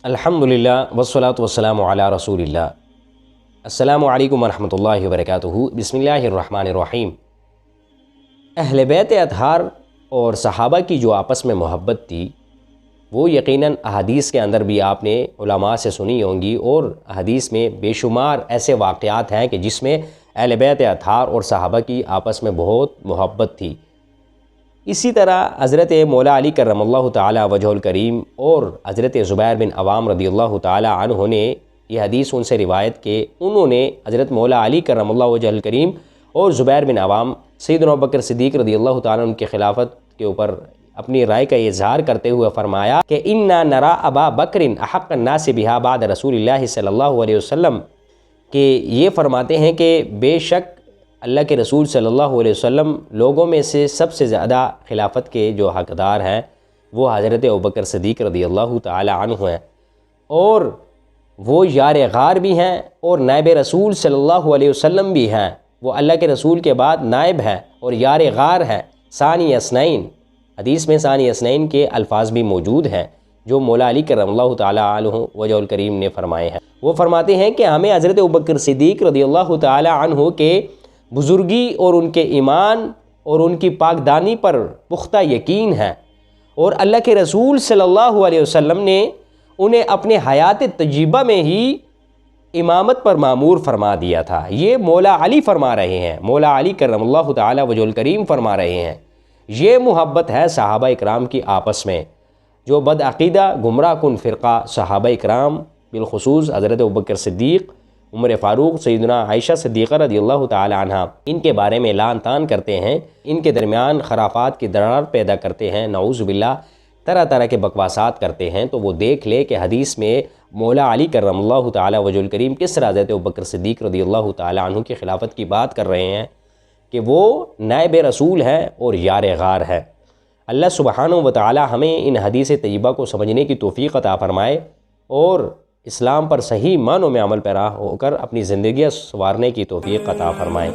الحمدللہ والصلاۃ والسلام علی رسول اللہ۔ السلام علیکم ورحمۃ اللہ وبرکاتہ۔ بسم اللہ الرحمن الرحیم۔ اہل بیت اطہار اور صحابہ کی جو آپس میں محبت تھی وہ یقیناً احادیث کے اندر بھی آپ نے علماء سے سنی ہوں گی، اور احادیث میں بے شمار ایسے واقعات ہیں کہ جس میں اہل بیت اطہار اور صحابہ کی آپس میں بہت محبت تھی۔ اسی طرح حضرت مولا علی کرم اللہ تعالی وجہ الکریم اور حضرت زبیر بن عوام رضی اللہ تعالی عنہ نے یہ حدیث ان سے روایت کہ انہوں نے حضرت مولا علی کرم اللہ وجہ الکریم اور زبیر بن عوام سیدنا ابوبکر صدیق رضی اللہ تعالیٰ عنہ کی خلافت کے اوپر اپنی رائے کا اظہار کرتے ہوئے فرمایا کہ انا نرا ابا بکر احق الناس بہا بعد رسول اللہ صلی اللہ علیہ وسلم، کہ یہ فرماتے ہیں کہ بے شک اللہ کے رسول صلی اللہ علیہ وسلم لوگوں میں سے سب سے زیادہ خلافت کے جو حقدار ہیں وہ حضرت ابوبکر صدیق رضی اللہ تعالی عنہ ہیں، اور وہ یار غار بھی ہیں اور نائب رسول صلی اللہ علیہ وسلم بھی ہیں۔ وہ اللہ کے رسول کے بعد نائب ہیں اور یار غار ہیں، ثانی اثنین۔ حدیث میں ثانی اثنین کے الفاظ بھی موجود ہیں جو مولا علی کرم اللہ تعالی عنہ وجہ الکریم نے فرمائے ہیں۔ وہ فرماتے ہیں کہ ہمیں حضرت ابوبکر صدیق رضی اللہ تعالی عنہ کے بزرگی اور ان کے ایمان اور ان کی پاکدانی پر پختہ یقین ہے، اور اللہ کے رسول صلی اللہ علیہ وسلم نے انہیں اپنے حیات طیبہ میں ہی امامت پر معمور فرما دیا تھا۔ یہ مولا علی فرما رہے ہیں، مولا علی کرم اللہ تعالی وجہ الکریم فرما رہے ہیں۔ یہ محبت ہے صحابہ اکرام کی آپس میں۔ جو بدعقیدہ گمراہ کن فرقہ صحابہ اکرام بالخصوص حضرت ابوبکر صدیق، عمر فاروق، سیدنا عائشہ صدیقہ رضی اللہ تعالی عنہ، ان کے بارے میں لعن طعن کرتے ہیں، ان کے درمیان خرافات کی درار پیدا کرتے ہیں، نعوذ باللہ طرح طرح کے بکواسات کرتے ہیں، تو وہ دیکھ لے کہ حدیث میں مولا علی کرم اللہ تعالی وجہ الکریم کس طرح حضرت ابوبکر صدیق رضی اللہ تعالی عنہ کی خلافت کی بات کر رہے ہیں کہ وہ نائب رسول ہے اور یار غار ہے۔ اللہ سبحانہ و تعالی ہمیں ان حدیث طیبہ کو سمجھنے کی توفیق عطا فرمائے اور اسلام پر صحیح معنوں میں عمل پیرا ہو کر اپنی زندگیاں سنوارنے کی توفیق عطا فرمائے۔